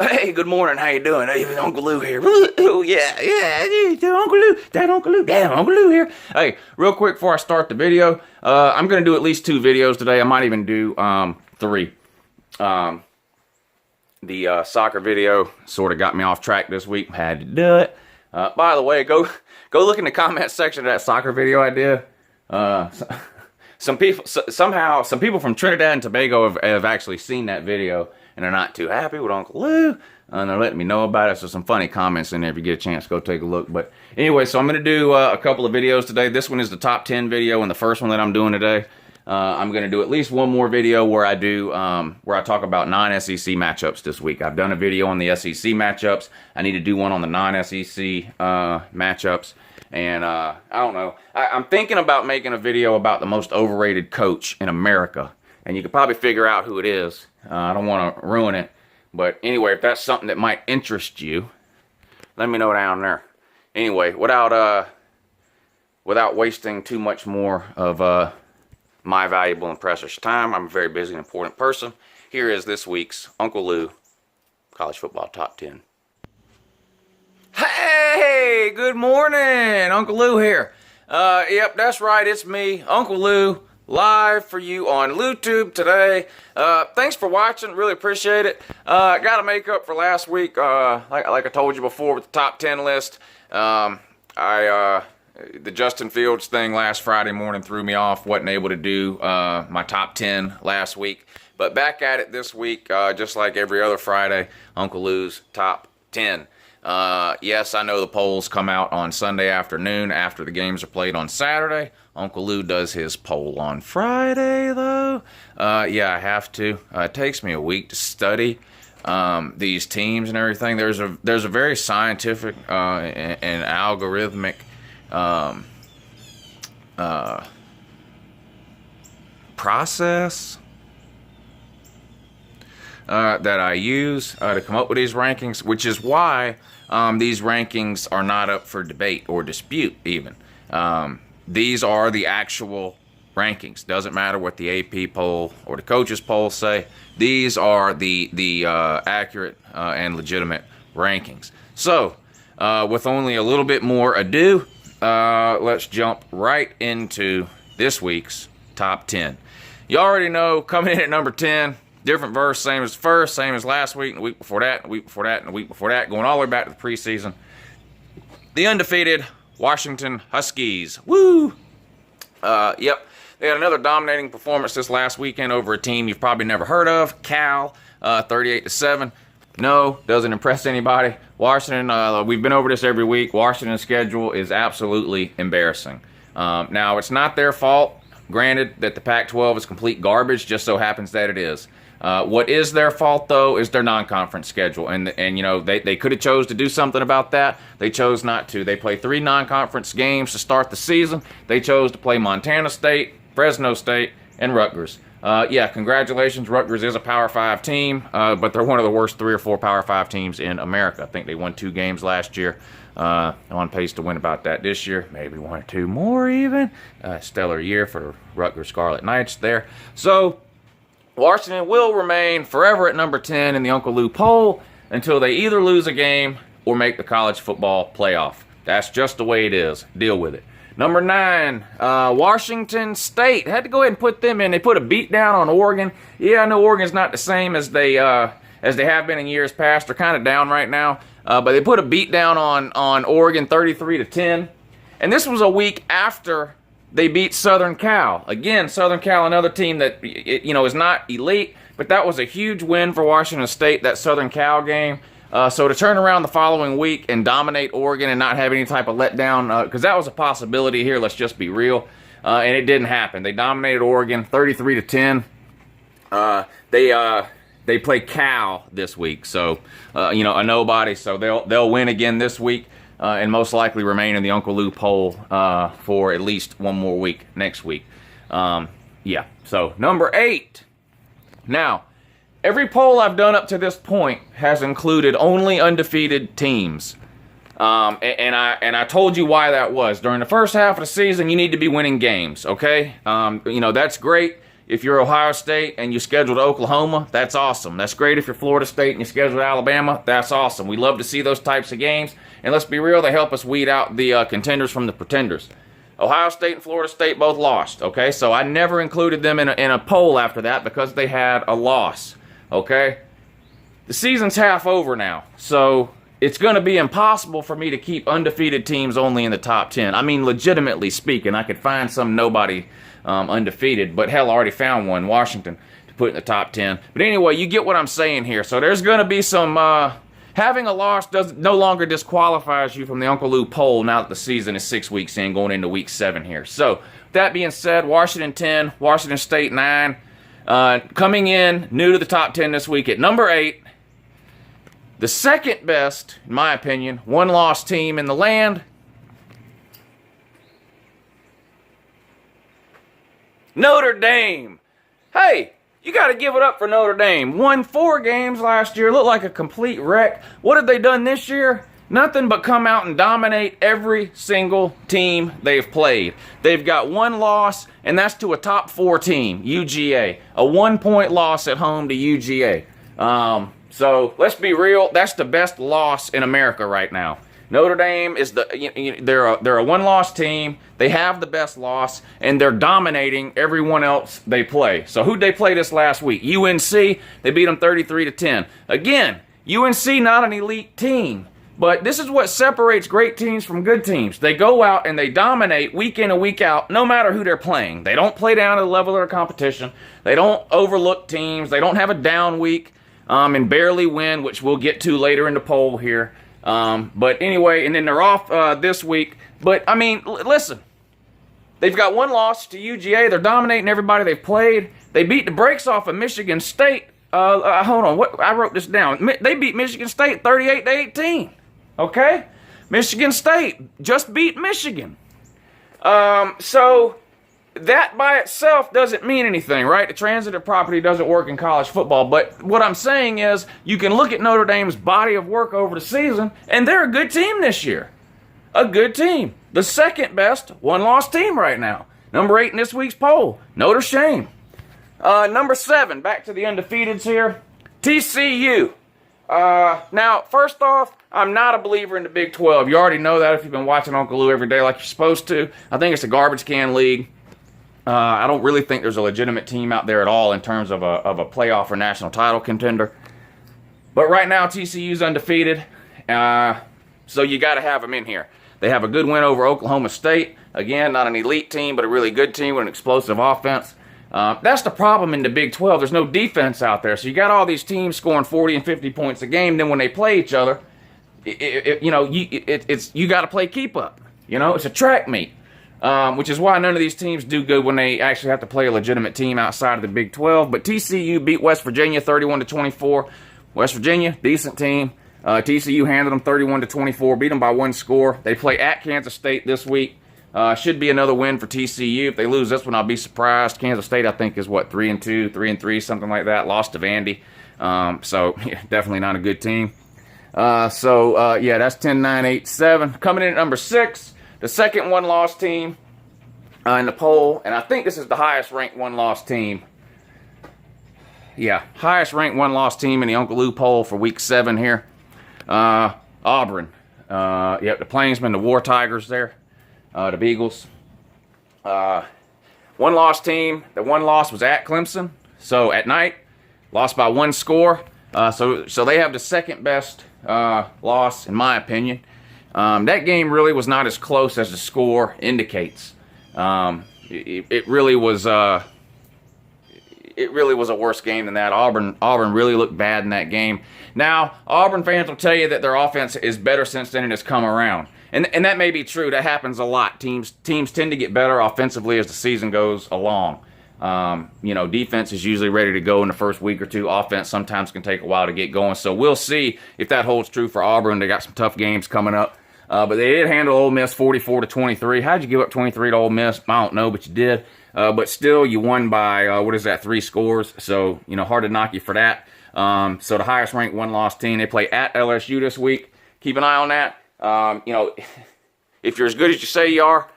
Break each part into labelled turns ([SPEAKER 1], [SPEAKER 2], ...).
[SPEAKER 1] Hey, good morning. How you doing? Hey, Uncle Lou here. Oh, yeah, Uncle Lou. Dad, Uncle Lou here. Hey, real quick before I start the video, I'm going to do at least 2 videos today. I might even do 3. The soccer video sort of got me off track this week. Had to do it. By the way, go look in the comment section of that soccer video I did. Some people from Trinidad and Tobago have actually seen that video, and they're not too happy with Uncle Lou, and they're letting me know about it. So some funny comments in there. If you get a chance, go take a look. But anyway, so I'm going to do a couple of videos today. This one is the top 10 video, and the first one that I'm doing today. I'm going to do at least one more video where I do where I talk about non-SEC matchups this week. I've done a video on the SEC matchups. I need to do one on the non-SEC matchups. And I don't know. I'm thinking about making a video about the most overrated coach in America. And you can probably figure out who it is. I don't want to ruin it. But anyway, if that's something that might interest you, let me know down there. Anyway, without wasting too much more of my valuable and precious time, I'm a very busy and important person. Here is this week's Uncle Lou College Football Top 10. Hey, good morning. Uncle Lou here. Yep, that's right. It's me, Uncle Lou, live for you on YouTube today. Thanks for watching. Really appreciate it. Got to make up for last week. Like I told you before with the top 10 list. The Justin Fields thing last Friday morning threw me off. Wasn't able to do my top 10 last week. But back at it this week, just like every other Friday, Uncle Lou's top 10. Yes, I know the polls come out on Sunday afternoon after the games are played on Saturday. Uncle Lou does his poll on Friday, though. Yeah, I have to. It takes me a week to study these teams and everything. There's a very scientific and algorithmic process that I use to come up with these rankings, which is why these rankings are not up for debate or dispute even. These are the actual rankings. Doesn't matter what the AP poll or the coaches poll say. These are the accurate and legitimate rankings. So with only a little bit more ado, let's jump right into this week's top 10. You already know, coming in at number 10, different verse, same as the first, same as last week, and the week before that, and the week before that, and the week before that, going all the way back to the preseason. The undefeated Washington Huskies. Woo! Yep, they had another dominating performance this last weekend over a team you've probably never heard of, Cal, 38-7. No, doesn't impress anybody. Washington, we've been over this every week. Washington's schedule is absolutely embarrassing. Now, it's not their fault. Granted that the Pac-12 is complete garbage, just so happens that it is. What is their fault, though, is their non-conference schedule. And you know, they could have chose to do something about that. They chose not to. They play 3 non-conference games to start the season. They chose to play Montana State, Fresno State, and Rutgers. Yeah, congratulations. Rutgers is a Power 5 team, but they're one of the worst 3 or 4 Power 5 teams in America. I think they won 2 games last year. On pace to win about that this year. Maybe 1 or 2 more even. Stellar year for Rutgers Scarlet Knights there. So, Washington will remain forever at number 10 in the Uncle Lou poll until they either lose a game or make the college football playoff. That's just the way it is. Deal with it. Number 9, Washington State. Had to go ahead and put them in. They put a beat down on Oregon. Yeah, I know Oregon's not the same as they have been in years past. They're kind of down right now. But they put a beat down on Oregon 33-10. And this was a week after they beat Southern Cal. Again, Southern Cal, another team that is not elite, but that was a huge win for Washington State, that Southern Cal game. So to turn around the following week and dominate Oregon and not have any type of letdown, because that was a possibility here, let's just be real, and it didn't happen. They dominated Oregon 33-10. They play Cal this week, so a nobody. So they'll win again this week, and most likely remain in the Uncle Lou poll for at least 1 more week next week. Yeah. So number 8. Now, every poll I've done up to this point has included only undefeated teams, and I told you why that was. During the first half of the season, you need to be winning games. Okay, that's great. If you're Ohio State and you scheduled Oklahoma, that's awesome. That's great if you're Florida State and you scheduled Alabama. That's awesome. We love to see those types of games. And let's be real, they help us weed out the contenders from the pretenders. Ohio State and Florida State both lost, okay? So I never included them in a poll after that because they had a loss, okay? The season's half over now, so it's going to be impossible for me to keep undefeated teams only in the top 10. I mean, legitimately speaking, I could find some nobody undefeated, but hell, I already found one, Washington, to put in the top 10. But anyway, you get what I'm saying here. So there's going to be some... having a loss no longer disqualifies you from the UNCLELOU poll now that the season is 6 weeks in, going into week 7 here. So, that being said, Washington 10, Washington State 9. Coming in new to the top 10 this week at number 8. The second best, in my opinion, one-loss team in the land. Notre Dame. Hey, you got to give it up for Notre Dame. Won 4 games last year. Looked like a complete wreck. What have they done this year? Nothing but come out and dominate every single team they've played. They've got 1 loss, and that's to a top 4 team, UGA. A 1-point loss at home to UGA. So let's be real. That's the best loss in America right now. Notre Dame is they're a 1-loss team. They have the best loss, and they're dominating everyone else they play. So who'd they play this last week? UNC. They beat them 33-10. Again, UNC not an elite team, but this is what separates great teams from good teams. They go out and they dominate week in and week out, no matter who they're playing. They don't play down to the level of their competition. They don't overlook teams. They don't have a down week and barely win, which we'll get to later in the poll here. But anyway, and then they're off this week. But, I mean, listen. They've got 1 loss to UGA. They're dominating everybody they've played. They beat the brakes off of Michigan State. Hold on. I wrote this down. They beat Michigan State 38-18. Okay? Michigan State just beat Michigan. So that by itself doesn't mean anything, right? The transitive property doesn't work in college football. But what I'm saying is you can look at Notre Dame's body of work over the season, and they're a good team this year. A good team. The second best one-loss team right now. Number 8 in this week's poll, Notre Dame. Number 7, back to the undefeateds here, TCU. Now, first off, I'm not a believer in the Big 12. You already know that if you've been watching UNCLELOU every day like you're supposed to. I think it's a garbage can league. I don't really think there's a legitimate team out there at all in terms of a playoff or national title contender. But right now, TCU's undefeated, so you got to have them in here. They have a good win over Oklahoma State. Again, not an elite team, but a really good team with an explosive offense. That's the problem in the Big 12. There's no defense out there. So you got all these teams scoring 40 and 50 points a game. Then when they play each other, you got to play keep up. You know, it's a track meet, which is why none of these teams do good when they actually have to play a legitimate team outside of the Big 12. But TCU beat West Virginia 31-24. West Virginia, decent team. TCU handled them 31-24, beat them by 1 score. They play at Kansas State this week. Should be another win for TCU. If they lose this one, I'll be surprised. Kansas State, I think, is what, 3-2, 3-3, something like that. Lost to Vandy. So, yeah, definitely not a good team. Yeah, that's 10-9-8-7. Coming in at number 6, the second one-loss team in the poll. And I think this is the highest-ranked one-loss team. Yeah, highest-ranked one-loss team in the UNCLELOU poll for Week 7 here. Auburn. The Plainsmen, the War Tigers there. The Beagles. One-loss team. The one loss was at Clemson. So at night, lost by 1 score. So they have the second best loss, in my opinion. That game really was not as close as the score indicates. It really was a worse game than that. Auburn really looked bad in that game. Now, Auburn fans will tell you that their offense is better since then and has come around. And that may be true. That happens a lot. Teams tend to get better offensively as the season goes along. Defense is usually ready to go in the first week or two. Offense sometimes can take a while to get going. So we'll see if that holds true for Auburn. They got some tough games coming up. But they did handle Ole Miss 44-23. How'd you give up 23 to Ole Miss? I don't know, but you did. But still, you won by, 3 scores. So, hard to knock you for that. So the highest ranked one-loss team, they play at LSU this week. Keep an eye on that. If you're as good as you say you are,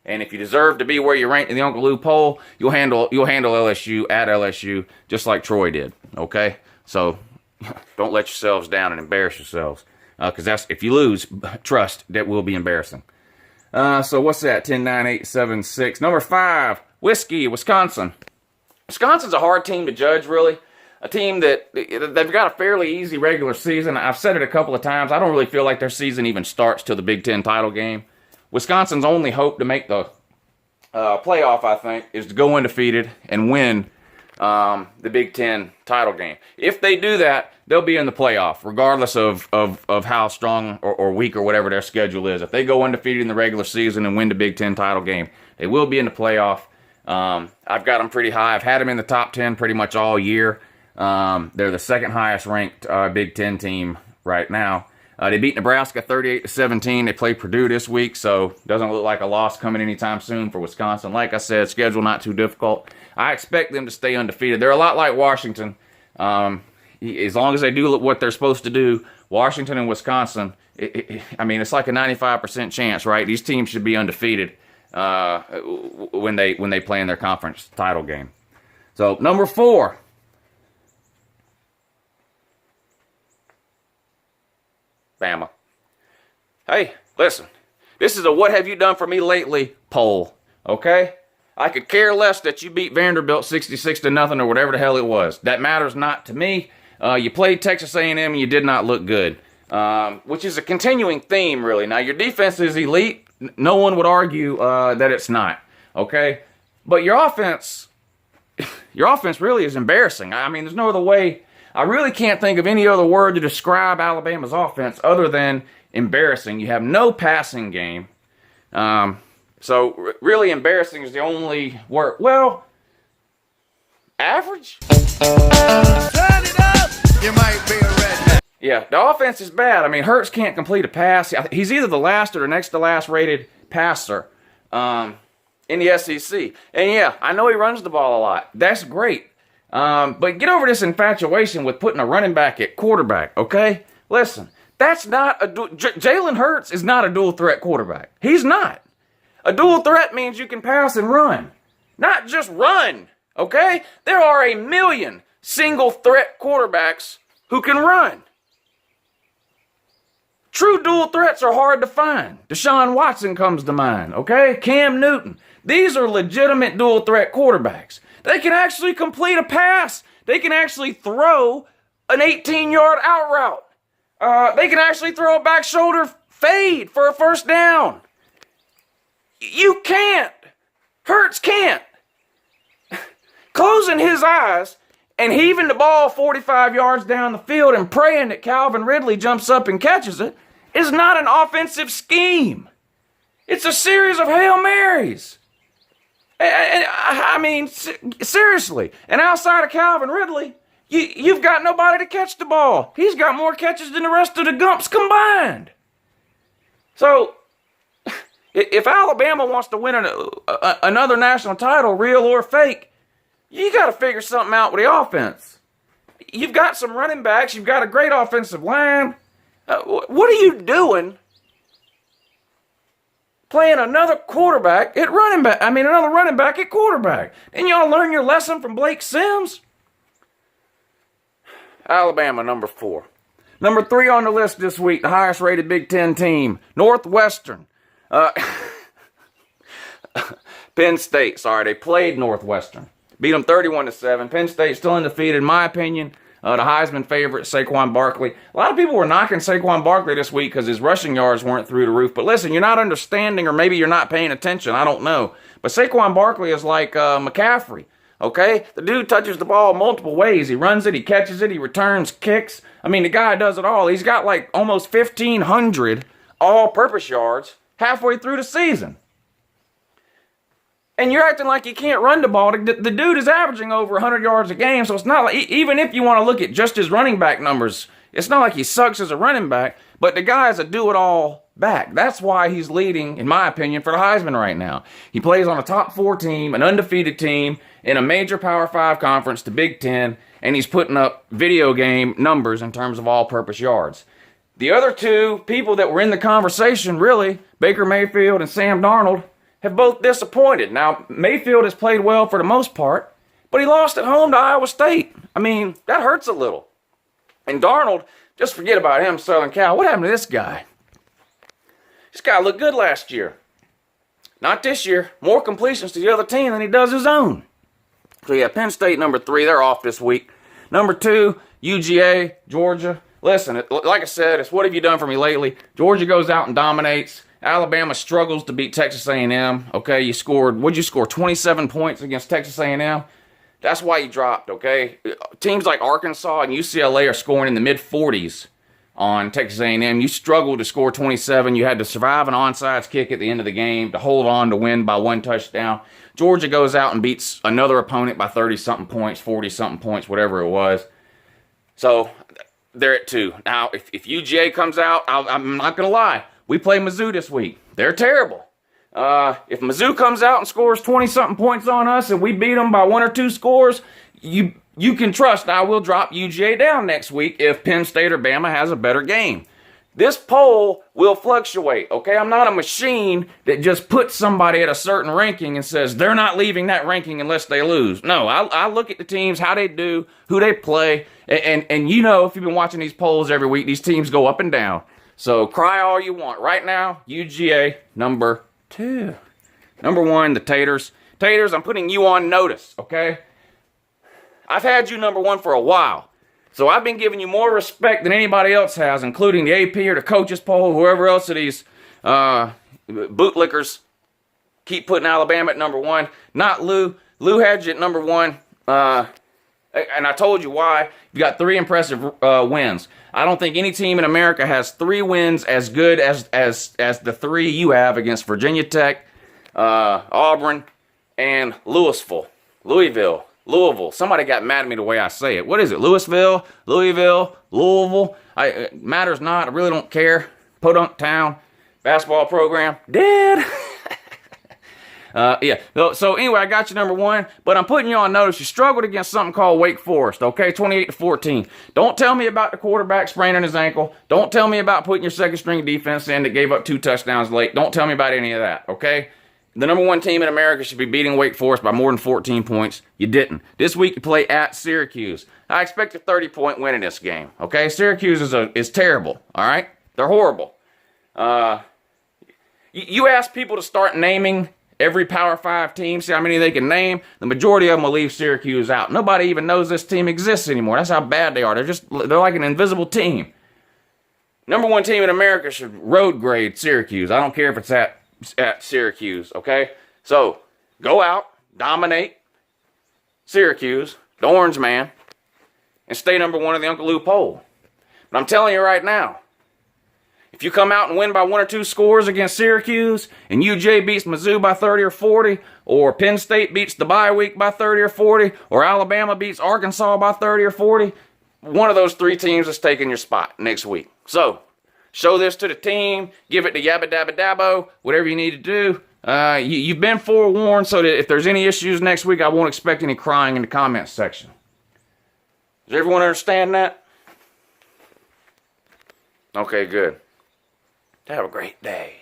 [SPEAKER 1] And if you deserve to be where you're ranked in the UNCLELOU poll, you'll handle LSU at LSU just like Troy did. Okay, so don't let yourselves down and embarrass yourselves, because that's, if you lose, trust, that will be embarrassing. So what's that? 10, 9, 8, 7, 6. Number 5, Whiskey, Wisconsin. Wisconsin's a hard team to judge, really. A team that they've got a fairly easy regular season. I've said it a couple of times. I don't really feel like their season even starts till the Big Ten title game. Wisconsin's only hope to make the playoff, I think, is to go undefeated and win the Big Ten title game. If they do that, they'll be in the playoff, regardless of how strong or weak or whatever their schedule is. If they go undefeated in the regular season and win the Big Ten title game, they will be in the playoff. I've got them pretty high. I've had them in the top 10 pretty much all year. They're the second highest ranked Big Ten team right now. They beat Nebraska 38-17. They play Purdue this week, so doesn't look like a loss coming anytime soon for Wisconsin. Like I said, schedule not too difficult. I expect them to stay undefeated. They're a lot like Washington. As long as they do what they're supposed to do, Washington and Wisconsin, I mean, it's like a 95% chance, right? These teams should be undefeated when they play in their conference title game. So, number 4. Bama. Hey, listen. This is a what have you done for me lately poll, okay? I could care less that you beat Vanderbilt 66-0 or whatever the hell it was. That matters not to me. You played Texas A&M and you did not look good, which is a continuing theme, really. Now, your defense is elite. No one would argue that it's not, okay? But your offense really is embarrassing. I mean, there's no other way. I really can't think of any other word to describe Alabama's offense other than embarrassing. You have no passing game. So really embarrassing is the only word. Well, average? Turn it up! You might be a redneck. Yeah, the offense is bad. I mean, Hurts can't complete a pass. He's either the last or the next to last rated passer in the SEC. And yeah, I know he runs the ball a lot. That's great. But get over this infatuation with putting a running back at quarterback, okay? Listen, that's not a Jalen Hurts is not a dual threat quarterback. He's not. A dual threat means you can pass and run, not just run, okay? There are a million single threat quarterbacks who can run. True dual threats are hard to find. Deshaun Watson comes to mind, okay? Cam Newton. These are legitimate dual threat quarterbacks. They can actually complete a pass. They can actually throw an 18-yard out route. They can actually throw a back shoulder fade for a first down. You can't. Hurts can't. Closing his eyes and heaving the ball 45 yards down the field and praying that Calvin Ridley jumps up and catches it is not an offensive scheme. It's a series of Hail Marys. I mean, seriously. And outside of Calvin Ridley, you've got nobody to catch the ball. He's got more catches than the rest of the Gumps combined. So, if Alabama wants to win another national title, real or fake, you got to figure something out with the offense. You've got some running backs. You've got a great offensive line. What are you doing playing another quarterback at running back? I mean, another running back at quarterback. Didn't y'all learn your lesson from Blake Sims? Alabama, number 4. Number 3 on the list this week, the highest rated Big Ten team, Northwestern. Penn State, sorry, they played Northwestern. Beat them 31-7. Penn State still undefeated, in my opinion. The Heisman favorite, Saquon Barkley. A lot of people were knocking Saquon Barkley this week because his rushing yards weren't through the roof. But listen, you're not understanding, or maybe you're not paying attention. I don't know. But Saquon Barkley is like McCaffrey, okay? The dude touches the ball multiple ways. He runs it, he catches it, he returns kicks. I mean, the guy does it all. He's got like almost 1,500 all-purpose yards halfway through the season. And you're acting like you can't run the ball. The dude is averaging over 100 yards a game, so it's not like, even if you want to look at just his running back numbers, it's not like he sucks as a running back, but the guy is a do-it-all back. That's why he's leading, in my opinion, for the Heisman right now. He plays on a top 4 team, an undefeated team, in a major Power 5 conference, the Big Ten, and he's putting up video game numbers in terms of all-purpose yards. The other two people that were in the conversation, really, Baker Mayfield and Sam Darnold, have both disappointed. Now, Mayfield has played well for the most part, but he lost at home to Iowa State. I mean, that hurts a little. And Darnold, just forget about him, Southern Cal. What happened to this guy? This guy looked good last year. Not this year. More completions to the other team than he does his own. So yeah, Penn State number 3, they're off this week. Number 2, UGA, Georgia. Listen, like I said, it's what have you done for me lately? Georgia goes out and dominates. Alabama struggles to beat Texas A&M. Okay, what'd you score? 27 points against Texas A&M? That's why you dropped, okay? Teams like Arkansas and UCLA are scoring in the mid-40s on Texas A&M. You struggled to score 27. You had to survive an onside kick at the end of the game to hold on to win by 1 touchdown. Georgia goes out and beats another opponent by 30-something points, 40-something points, whatever it was. So they're at 2. Now, if UGA comes out, I'm not going to lie. We play Mizzou this week. They're terrible. If Mizzou comes out and scores 20-something points on us and we beat them by 1 or 2 scores, you can trust I will drop UGA down next week if Penn State or Bama has a better game. This poll will fluctuate, okay? I'm not a machine that just puts somebody at a certain ranking and says they're not leaving that ranking unless they lose. No, I look at the teams, how they do, who they play, and you know, if you've been watching these polls every week, these teams go up and down. So cry all you want. Right now, UGA number 2. Number 1, the Taters. Taters, I'm putting you on notice, okay? I've had you number 1 for a while. So I've been giving you more respect than anybody else has, including the AP or the coaches poll, whoever else of these bootlickers keep putting Alabama at number 1. Not Lou. Lou had you at number 1. And I told you why. You got 3 impressive wins. I don't think any team in America has 3 wins as good as the 3 you have against Virginia Tech, Auburn, and Louisville. Somebody got mad at me the way I say it. What is it? Louisville, Louisville. It matters not. I really don't care. Podunk Town basketball program dead. Yeah. So anyway, I got you number 1, but I'm putting you on notice. You struggled against something called Wake Forest. Okay, 28-14. Don't tell me about the quarterback spraining his ankle. Don't tell me about putting your second string defense in that gave up 2 touchdowns late. Don't tell me about any of that. Okay. The number 1 team in America should be beating Wake Forest by more than 14 points. You didn't. This week you play at Syracuse. I expect a 30-point win in this game. Okay, Syracuse is terrible. All right, they're horrible. You ask people to start naming every Power 5 team, see how many they can name. The majority of them will leave Syracuse out. Nobody even knows this team exists anymore. That's how bad they are. They're like an invisible team. Number 1 team in America should road grade Syracuse. I don't care if it's at Syracuse, okay? So, go out, dominate Syracuse, the Orange Man, and stay number 1 in the UNCLELOU poll. But I'm telling you right now, if you come out and win by 1 or 2 scores against Syracuse, and UJ beats Mizzou by 30 or 40, or Penn State beats the bye week by 30 or 40, or Alabama beats Arkansas by 30 or 40, one of those 3 teams is taking your spot next week. So, show this to the team, give it to Yabba Dabba Dabbo, whatever you need to do. You've been forewarned, so that if there's any issues next week, I won't expect any crying in the comments section. Does everyone understand that? Okay, good. Have a great day.